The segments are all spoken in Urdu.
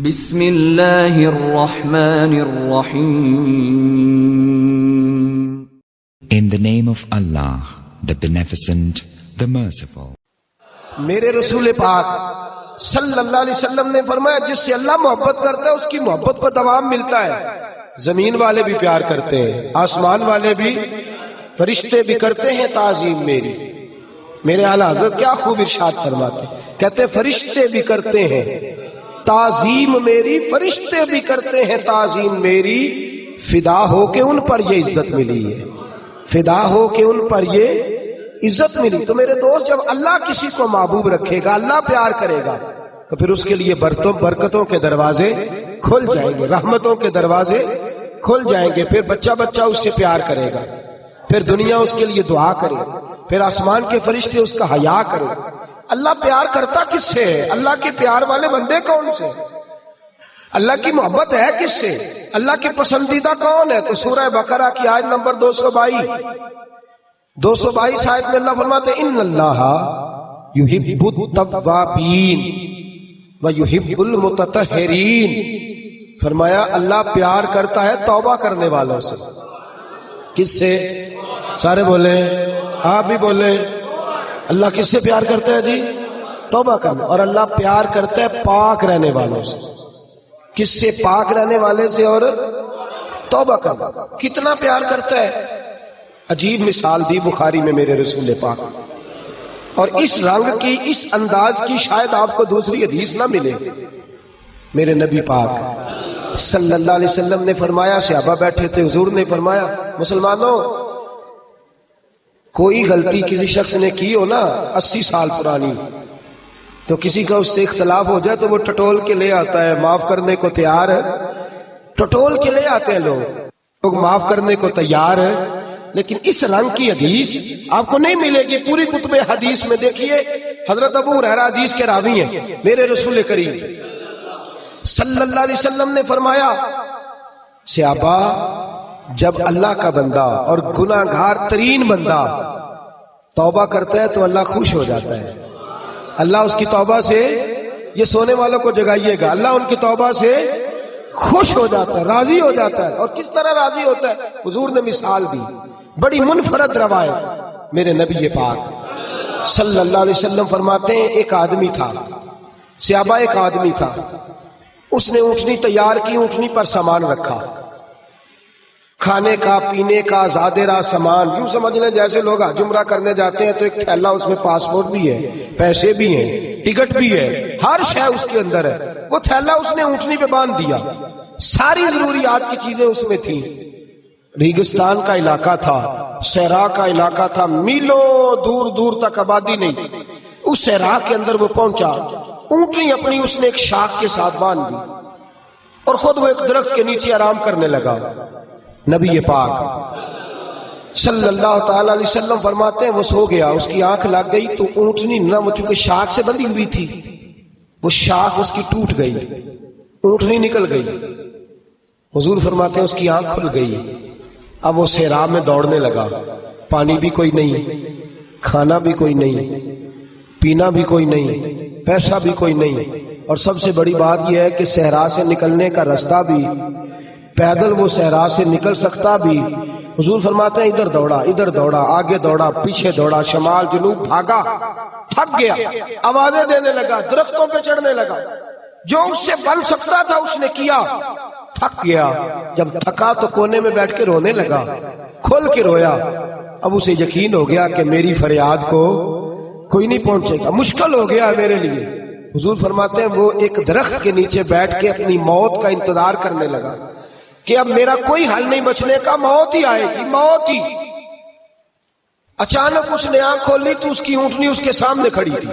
بسم اللہ الرحمن الرحیم. In the name of Allah, the Beneficent, the Merciful. میرے رسول پاک صلی اللہ علیہ وسلم نے فرمایا جس سے اللہ محبت کرتا ہے اس کی محبت کو دوام ملتا ہے. زمین والے بھی پیار کرتے ہیں، آسمان والے بھی، فرشتے بھی کرتے ہیں تعظیم میری. میرے اعلیٰ حضرت کیا خوب ارشاد فرماتے ہیں، کہتے ہیں فرشتے بھی کرتے ہیں تعظیم میری، فرشتے بھی کرتے ہیں تعظیم میری، فدا ہو کے ان پر یہ عزت ملی ہے، فدا ہو کے ان پر یہ عزت ملی. تو میرے دوست جب اللہ کسی کو محبوب رکھے گا، اللہ پیار کرے گا، تو پھر اس کے لیے برکتوں کے دروازے کھل جائیں گے، رحمتوں کے دروازے کھل جائیں گے. پھر بچہ اس سے پیار کرے گا، پھر دنیا اس کے لیے دعا کرے، پھر آسمان کے فرشتے اس کا حیا کرے. اللہ پیار کرتا کس سے ہے؟ اللہ کے پیار والے بندے کون سے؟ اللہ کی محبت ہے کس سے؟ اللہ کی پسندیدہ کون ہے؟ تو سورہ بقرہ کی آیت نمبر 222 آیت میں اللہ فرماتے ہیں ان اللہ یحب التوابین ویحب المتطہرین. فرمایا اللہ پیار کرتا ہے توبہ کرنے والوں سے. کس سے؟ سارے بولے، آپ بھی بولے. اللہ کس سے پیار کرتا ہے جی؟ توبہ کرنا. اور اللہ پیار کرتا ہے پاک رہنے والوں سے. کس سے؟ پاک رہنے والے سے اور توبہ کرنا. کتنا پیار کرتا ہے؟ عجیب مثال دی بخاری میں میرے رسول پاک، اور اس رنگ کی، اس انداز کی شاید آپ کو دوسری حدیث نہ ملے. میرے نبی پاک صلی اللہ علیہ وسلم نے فرمایا، صحابہ بیٹھے تھے، حضور نے فرمایا مسلمانوں کوئی غلطی کسی شخص نے کی ہو نا 80 سال پرانی، تو کسی کا اس سے اختلاف ہو جائے تو وہ ٹٹول کے لے آتا ہے، معاف کرنے کو تیار ہے، ٹٹول کے لے آتے ہیں لوگ معاف کرنے کو تیار ہے. لیکن اس رنگ کی حدیث آپ کو نہیں ملے گی. پوری کتب حدیث میں دیکھیے حضرت ابو ہریرہ حدیث کے راوی ہیں، میرے رسول کریم صلی اللہ علیہ وسلم نے فرمایا صحابہ جب اللہ کا بندہ اور گناہ گار ترین بندہ توبہ کرتا ہے تو اللہ خوش ہو جاتا ہے. اللہ اس کی توبہ سے، یہ سونے والوں کو جگائیے گا، اللہ ان کی توبہ سے خوش ہو جاتا ہے، راضی ہو جاتا ہے. اور کس طرح راضی ہوتا ہے؟ حضور نے مثال دی، بڑی منفرد روایت. میرے نبی پاک صلی اللہ علیہ وسلم فرماتے ہیں ایک آدمی تھا، صحابہ ایک آدمی تھا، اس نے اونٹنی تیار کی، اونٹنی پر سامان رکھا، کھانے کا، پینے کا، زادرہ سامان. یوں سمجھ لیں جیسے لوگ حج عمرہ کرنے جاتے ہیں تو ایک تھیلا، اس میں پاسپورٹ بھی ہے، پیسے بھی ہیں، ٹکٹ بھی ہے، ہر شے اس کے اندر ہے. وہ تھیلا اس نے اونٹنی پہ باندھ دیا، ساری ضروریات کی چیزیں اس میں تھیں. ریگستان کا علاقہ تھا، صحرا کا علاقہ تھا، میلوں دور دور تک آبادی نہیں. اس صحرا کے اندر وہ پہنچا، اونٹنی اپنی اس نے ایک شاخ کے ساتھ باندھ دی اور خود وہ ایک درخت کے نیچے آرام کرنے لگا. نبی پاک صلی اللہ تعالی علیہ وسلم فرماتے ہیں وہ سو گیا، اس کی آنکھ لگ گئی تو اونٹنی نہ، وہ چونکہ شاخ سے بندھی ہوئی تھی، وہ شاخ اس کی ٹوٹ گئی، اونٹنی نکل گئی. حضور فرماتے ہیں اس کی آنکھ کھل گئی. اب وہ صحرا میں دوڑنے لگا، پانی بھی کوئی نہیں، کھانا بھی کوئی نہیں، پینا بھی کوئی نہیں، پیسہ بھی کوئی نہیں، اور سب سے بڑی بات یہ ہے کہ صحرا سے نکلنے کا راستہ بھی، پیدل وہ صحرا سے نکل سکتا بھی. حضور فرماتے ہیں ادھر دوڑا، ادھر دوڑا، آگے دوڑا، پیچھے دوڑا، شمال جنوب بھاگا، تھک گیا، آوازیں دینے لگا، درختوں پہ چڑھنے لگا، جو اس سے بن سکتا تھا اس نے کیا، تھک گیا. جب تھکا تو کونے میں بیٹھ کے رونے لگا، کھول کے رویا. اب اسے یقین ہو گیا کہ میری فریاد کو کوئی نہیں پہنچے گا، مشکل ہو گیا میرے لیے. حضور فرماتے ہیں وہ ایک درخت کے نیچے بیٹھ کے اپنی موت کا انتظار کرنے لگا کہ اب میرا کوئی حل نہیں بچنے کا، موت ہی آئے گی، موت ہی. اچانک اس نے آنکھ کھولی تو اس کی اونٹنی اس کے سامنے کھڑی تھی.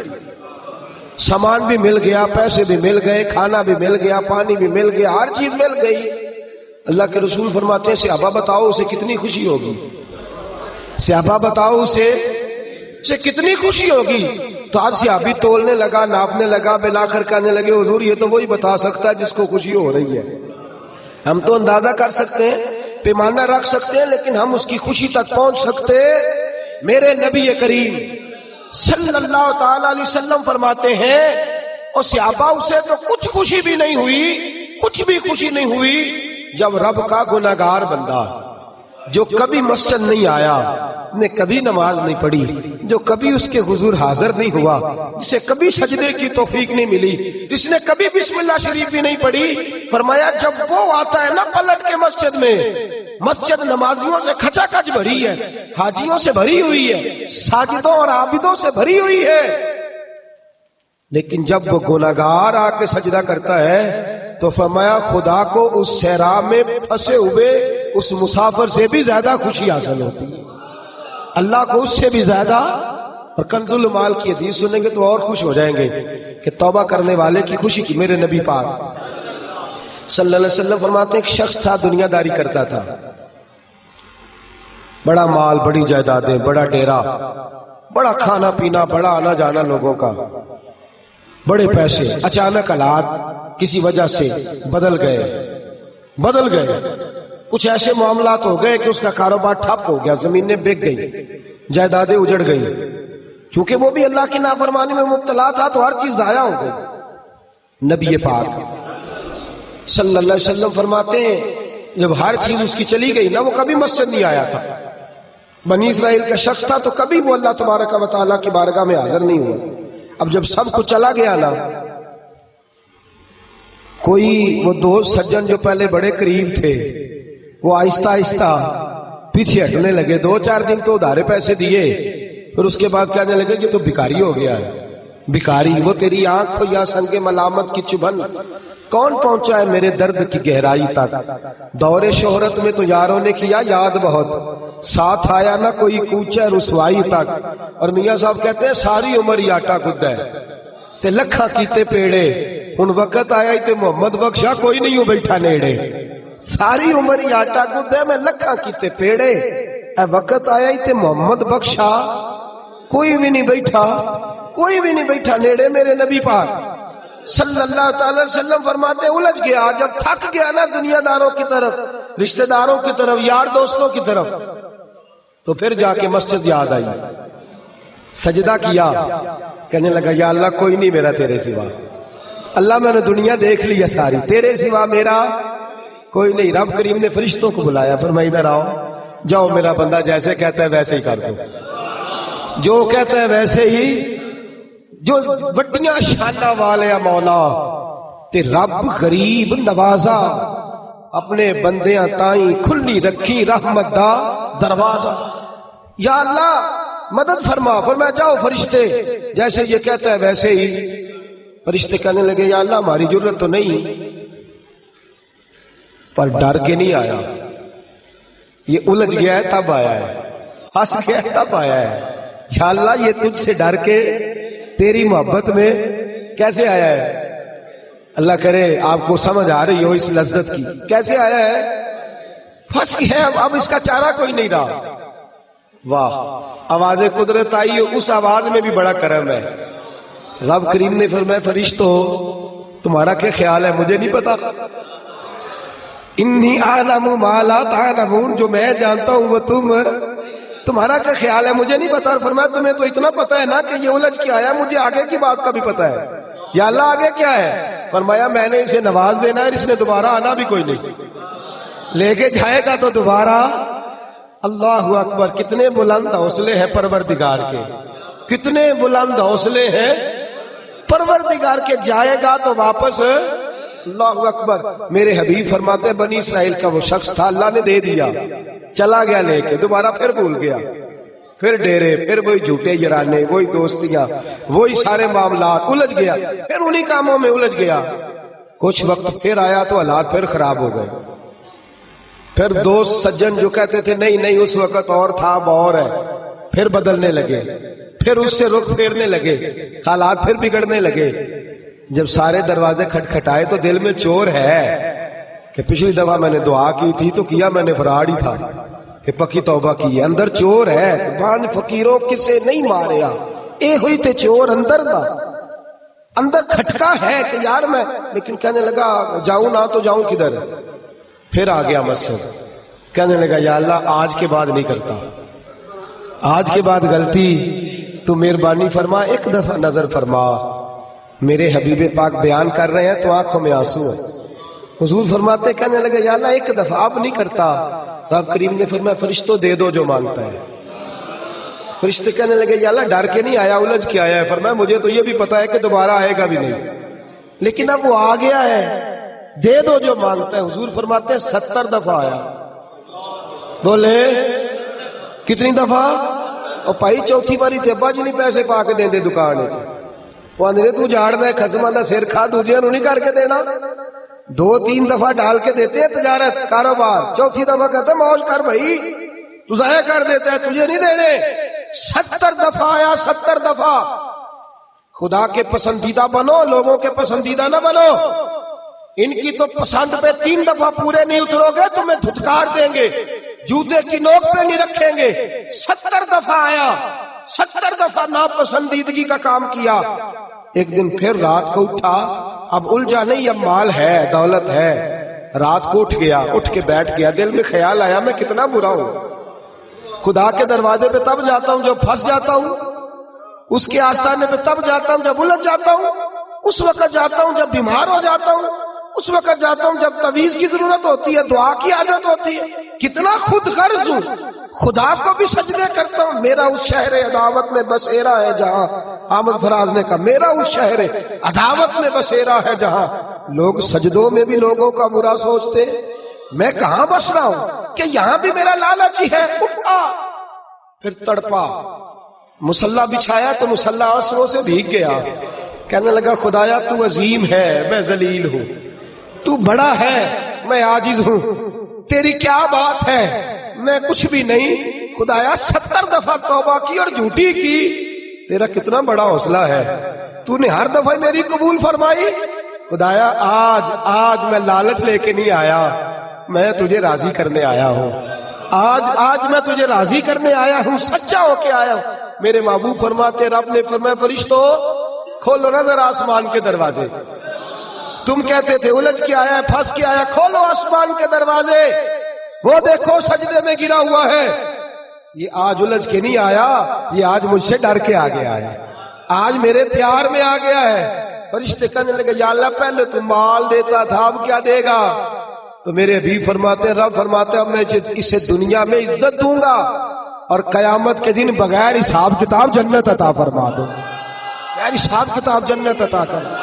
سامان بھی مل گیا، پیسے بھی مل گئے، کھانا بھی مل گیا، پانی بھی مل گیا، ہر چیز مل گئی. اللہ کے رسول فرماتے ہیں صحابہ بتاؤ اسے کتنی خوشی ہوگی، صحابہ بتاؤ اسے کتنی خوشی ہوگی. تو ہر صحابی تولنے لگا، ناپنے لگا، بالآخر کہنے لگے حضور یہ تو وہی بتا سکتا ہے جس کو خوشی ہو رہی ہے. ہم تو اندازہ کر سکتے ہیں، پیمانہ رکھ سکتے ہیں، لیکن ہم اس کی خوشی تک پہنچ سکتے. میرے نبی کریم صلی اللہ تعالی علیہ وسلم فرماتے ہیں اور صحابہ اسے تو کچھ خوشی بھی نہیں ہوئی، کچھ بھی خوشی نہیں ہوئی جب رب کا گناہگار بندہ جو کبھی مسجد نہیں آیا، نے کبھی نماز نہیں پڑھی، جو کبھی اس کے حضور حاضر نہیں ہوا، جسے کبھی سجدے کی توفیق نہیں ملی، جس نے کبھی بسم اللہ شریف بھی نہیں پڑھی، فرمایا جب وہ آتا ہے نا پلٹ کے مسجد میں، مسجد نمازیوں سے کھچا کھچ بھری ہے، حاجیوں سے بھری ہوئی ہے، ساجدوں اور عابدوں سے بھری ہوئی ہے، لیکن جب وہ گناہگار آ کے سجدہ کرتا ہے تو فرمایا خدا کو اس صحرا میں پھنسے ہوئے اس مسافر سے بھی زیادہ خوشی حاصل ہوتی ہے، اللہ کو اس سے بھی زیادہ۔ اور کنز المال کی حدیث سنیں گے تو اور خوش ہو جائیں گے کہ توبہ کرنے والے کی خوشی کی۔ میرے نبی پاک صلی اللہ علیہ وسلم فرماتے ہیں ایک شخص تھا، دنیا داری کرتا تھا، بڑا مال، بڑی جائیدادیں، بڑا ڈیرا، بڑا کھانا پینا، بڑا آنا جانا لوگوں کا، بڑے پیسے۔ اچانک حالات کسی وجہ سے بدل گئے، کچھ ایسے معاملات ہو گئے کہ اس کا کاروبار ٹھپ ہو گیا، زمینیں بک گئی، جائیدادیں اجڑ گئی، کیونکہ وہ بھی اللہ کی نافرمانی میں مبتلا تھا تو ہر چیز ضائع ہو گئی۔ نبی پاک صلی اللہ علیہ وسلم فرماتے ہیں جب ہر چیز اس کی چلی گئی نا، وہ کبھی مسجد نہیں آیا تھا، بنی اسرائیل کا شخص تھا، تو کبھی وہ اللہ تبارک و تعالیٰ کی بارگاہ میں حاضر نہیں ہوا۔ اب جب سب کچھ چلا گیا نا، کوئی وہ دوست سجن جو پہلے بڑے قریب تھے وہ آہستہ آہستہ پیچھے ہٹنے لگے، 2-4 دن تو ادھارے پیسے دیے، پھر اس کے بعد کہنے لگے کہ تو بھکاری ہو گیا ہے، بھکاری، وہ تیری آنکھ یا سنگ ملامت کی چبھن کون پہنچا ہے میرے درد کی گہرائی تک، دور شہرت میں تو یاروں نے کیا یاد بہت، ساتھ آیا نہ کوئی کوچہ رسوائی تک۔ اور میاں صاحب کہتے ہیں ساری عمر ہی آٹا گدا ہے تے لکھاں کیتے پیڑے، ان وقت آیا ہی تے محمد بخشا کوئی نہیں ہو بیٹھا نیڑے، ساری عمر ہی آٹا گدا ہے میں لکھاں کیتے پیڑے، اے وقت آیا ہی تے محمد بخشا کوئی بھی نہیں بیٹھا نیڑے۔ میرے نبی پاک صلی اللہ تعالی وسلم فرماتے الجھ گیا، جب تھک گیا نا دنیا داروں کی طرف، رشتہ داروں کی طرف، یار دوستوں کی طرف، تو پھر جا کے مسجد یاد آئی، سجدہ کیا، کہنے لگا یا اللہ کوئی نہیں میرا تیرے سوا، اللہ میں نے دنیا دیکھ لیا ساری، تیرے سوا میرا کوئی نہیں۔ رب کریم نے فرشتوں کو بلایا، فرمایا ادھر آؤ، جاؤ میرا بندہ جیسے کہتا ہے ویسے ہی کر دو، جو کہتا ہے ویسے ہی، جو وڈیاں شانہ والے مولا تے رب غریب نوازا، اپنے بندیاں تائیں کھلی رکھی رحمت دا دروازہ، یا اللہ مدد فرما۔ فرمایا جاؤ فرشتے جیسے یہ کہتا ہے ویسے ہی۔ فرشتے کہنے لگے یا اللہ ہماری ضرورت تو نہیں، پر ڈر کے نہیں آیا، یہ الجھ گیا ہے تب آیا ہے، ہنس گیا ہے تب آیا ہے، یا اللہ یہ تجھ سے ڈر کے تیری محبت میں کیسے آیا ہے؟ اللہ کرے آپ کو سمجھ آ رہی ہو اس لذت کی، کیسے آیا ہے؟ پھنس گیا، اب اس کا چارہ کوئی نہیں رہا۔ واہ، آواز قدرت آئی، اس آواز میں بھی بڑا کرم ہے۔ رب کریم نے فرمایا فرشتو تمہارا کیا خیال ہے؟ مجھے نہیں پتا، انی اعلم ما لا تعلمون، جو میں جانتا ہوں وہ تمہارا کیا خیال ہے مجھے نہیں پتا۔ اور فرمایا تمہیں تو اتنا پتا ہے نا کہ یہ الجھ کے آیا، مجھے آگے کی بات کا بھی پتا ہے، یا اللہ آگے کیا ہے؟ فرمایا میں نے اسے نواز دینا ہے، اس نے دوبارہ آنا بھی کوئی نہیں، لے کے جائے گا تو دوبارہ۔ اللہ اکبر، کتنے بلند حوصلے ہیں پروردگار کے، کتنے بلند حوصلے ہیں پروردگار کے، جائے گا تو واپس۔ اللہ اکبر۔ میرے حبیب فرماتے بنی اسرائیل کا وہ شخص تھا، اللہ نے دے دیا، چلا گیا لے کے، دوبارہ پھر بھول گیا، پھر ڈیرے، پھر وہی جھوٹے یارانے، وہی دوستیاں، وہی سارے معاملات، الجھ گیا، پھر انہی کاموں میں الجھ گیا۔ کچھ وقت پھر آیا تو حالات پھر خراب ہو گئے، پھر دوست سجن جو کہتے تھے نہیں نہیں اس وقت اور تھا اب اور ہے، پھر بدلنے لگے، پھر اس سے رخ پھیرنے لگے، حالات پھر بگڑنے لگے۔ جب سارے دروازے کھٹکھٹائے تو دل میں چور ہے کہ پچھلی دفعہ میں نے دعا کی تھی تو کیا میں نے فراڈ ہی تھا کہ پکی توبہ کی ہے، اندر چور ہے، بان فقیروں کسے نہیں ماریا، اے ہوئی تے چور اندر دا، اندر کھٹکا ہے کہ یار میں، لیکن کہنے لگا جاؤں نہ تو جاؤں کدھر۔ پھر آ گیا مسجد، کہنے لگا یا اللہ آج کے بعد نہیں کرتا، آج کے بعد غلطی تو مہربانی فرما، ایک دفعہ نظر فرما، میرے حبیب پاک بیان کر رہے ہیں تو آنکھوں میں آنسو ہے. حضور فرماتے کہنے لگے یا اللہ ایک دفعہ اب نہیں کرتا. رب کریم نے فرمایا فرشتوں دے دو جو مانگتا ہے. فرشتے کہنے لگے یا اللہ ڈر کے نہیں آیا, الجھ کے آیا ہے. فرمایا مجھے تو یہ بھی پتا ہے کہ دوبارہ آئے گا بھی نہیں, لیکن اب وہ آ گیا ہے, دے دو جو مانگتا ہے. حضور فرماتے ہیں 70 دفعہ آیا. بولے کتنی دفعہ؟ اور بھائی چوتھی باری تے ابا جی نہیں پیسے پا کے دیں دے دکان وچ. وہ آندے تو جھاڑدا ہے خصماں دا سر کھا, دوجیاں نوں نہیں کر کے دینا. 2-3 دفعہ ڈال کے دیتے ہیں تجارت کاروبار, چوتھی دفعہ کہتے ہیں موج کر بھائی, تو ضائع کر دیتا ہے, تجھے نہیں دینے. 70 دفعہ آیا, 70 دفعہ. خدا کے پسندیدہ بنو, لوگوں کے پسندیدہ نہ بنو. ان کی تو پسند پہ 3 دفعہ پورے نہیں اترو گے تمہیں دھتکار دیں گے, جوتے کی نوک پہ نہیں رکھیں گے. 70 دفعہ آیا, 70 دفعہ ناپسندیدگی کا کام کیا. ایک دن پھر رات کو اٹھا, اب الجھا نہیں, اب مال ہے, دولت ہے. رات کو اٹھ گیا, اٹھ کے بیٹھ گیا. دل میں خیال آیا میں کتنا برا ہوں, خدا کے دروازے پہ تب جاتا ہوں جب پھنس جاتا ہوں, اس کے آستانے پہ تب جاتا ہوں جب الجھ جاتا ہوں, اس وقت جاتا ہوں جب بیمار ہو جاتا ہوں, اس وقت جاتا ہوں جب تعویذ کی ضرورت ہوتی ہے, دعا کی عادت ہوتی ہے. کتنا خود غرض ہوں, خدا کو بھی سجدے کرتا ہوں. میرا اس شہر عداوت میں بسیرا ہے جہاں, احمد فراز نے کہا میرا اس شہر عداوت میں بسیرا ہے جہاں لوگ سجدوں میں بھی لوگوں کا برا سوچتے. میں کہاں بس رہا ہوں کہ یہاں بھی میرا لالچ ہی ہے. اٹھا پھر تڑپا, مصلی بچھایا تو مصلی آنسوؤں سے بھیگ گیا. کہنے لگا خدایا تو عظیم ہے, میں ذلیل ہوں, تو بڑا ہے, میں عاجز ہوں, تیری کیا بات ہے, میں کچھ بھی نہیں. خدایا 70 دفعہ توبہ کی اور جھوٹی کی, تیرا کتنا بڑا حوصلہ ہے, تو نے ہر دفعہ میری قبول فرمائی. خدایا آج میں لالچ لے کے نہیں آیا, میں تجھے راضی کرنے آیا ہوں. آج میں تجھے راضی کرنے آیا ہوں, سچا ہو کے آیا ہوں. میرے محبوب فرماتے, رب نے فرمایا فرشتوں کھولو نظر آسمان کے دروازے. تم کہتے تھے الجھ کے آیا ہے, پھنس کے آیا, کھولو آسمان کے دروازے, وہ دیکھو سجدے میں گرا ہوا ہے. یہ آج الجھ کے نہیں آیا, یہ آج مجھ سے ڈر کے آ گیا ہے, آج میرے پیار میں آ گیا ہے. فرشتے کہنے لگے یا اللہ پہلے تو مال دیتا تھا, اب کیا دے گا؟ تو میرے حبیب فرماتے ہیں, رب فرماتے ہیں اب میں اسے دنیا میں عزت دوں گا اور قیامت کے دن بغیر حساب کتاب جنت عطا فرما دوں. بغیر حساب کتاب جنت عطا کر.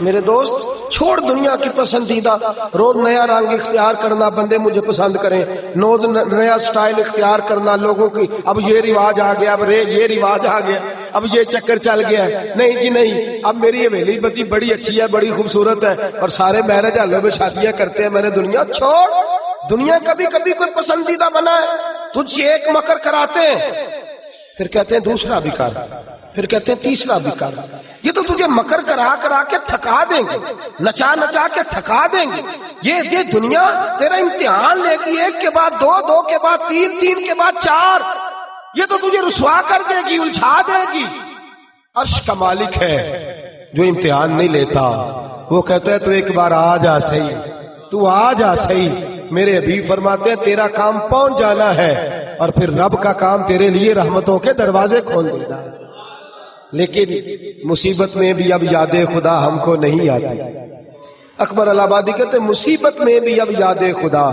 میرے دوست چھوڑ دنیا کی پسندیدہ, روز نیا رنگ اختیار کرنا, بندے مجھے پسند کریں, روز نیا سٹائل اختیار کرنا لوگوں کی. اب یہ رواج آ گیا, اب یہ رواج آ گیا, اب یہ چکر چل گیا. نہیں جی نہیں, اب میری حویلی بتی بڑی اچھی ہے, بڑی خوبصورت ہے, اور سارے میرج ہالوں میں شادیاں کرتے ہیں. میں نے دنیا چھوڑ, دنیا کبھی کبھی کوئی پسندیدہ بنا ہے, تجھ سے ایک مکر کراتے ہیں, پھر کہتے ہیں دوسرا بھی کر, پھر کہتے ہیں تیسرا بھی کر. یہ تو تجھے مکر کرا کے تھکا دیں گے, نچا کے تھکا دیں گے. یہ دنیا تیرا امتحان لے گی, 1 کے بعد 2, 2 کے بعد 3, 3 کے بعد 4. یہ تو تجھے رسوا کر دے گی, الجھا دے گی. عرش کا مالک ہے جو امتحان نہیں لیتا, وہ کہتا ہے تو ایک بار آ جا صحیح, تو آ جا صحیح. میرے حبیب فرماتے ہیں تیرا کام پہنچ جانا ہے, اور پھر رب کا کام تیرے لیے رحمتوں کے دروازے کھول دینا ہے. لیکن مصیبت میں بھی اب یاد خدا ہم کو نہیں آتی. اکبر الہ آبادی کہتے مصیبت میں بھی اب یاد خدا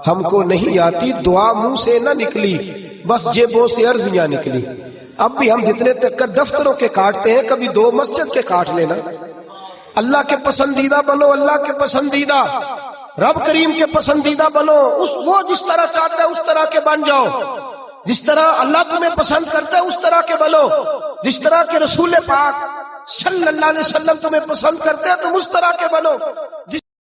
ہم کو نہیں آتی. دعا منہ سے نہ نکلی, بس جیبوں سے عرضیاں نکلی. اب بھی ہم جتنے تک دفتروں کے کاٹتے ہیں, کبھی 2 مسجد کے کاٹ لینا. اللہ کے پسندیدہ بنو, اللہ کے پسندیدہ, رب کریم کے پسندیدہ بنو. وہ جس طرح چاہتا ہے اس طرح کے بن جاؤ, جس طرح اللہ تمہیں پسند کرتا ہے اس طرح کے بنو, جس طرح کے رسول پاک صلی اللہ علیہ وسلم تمہیں پسند کرتے ہیں تم اس طرح کے بنو.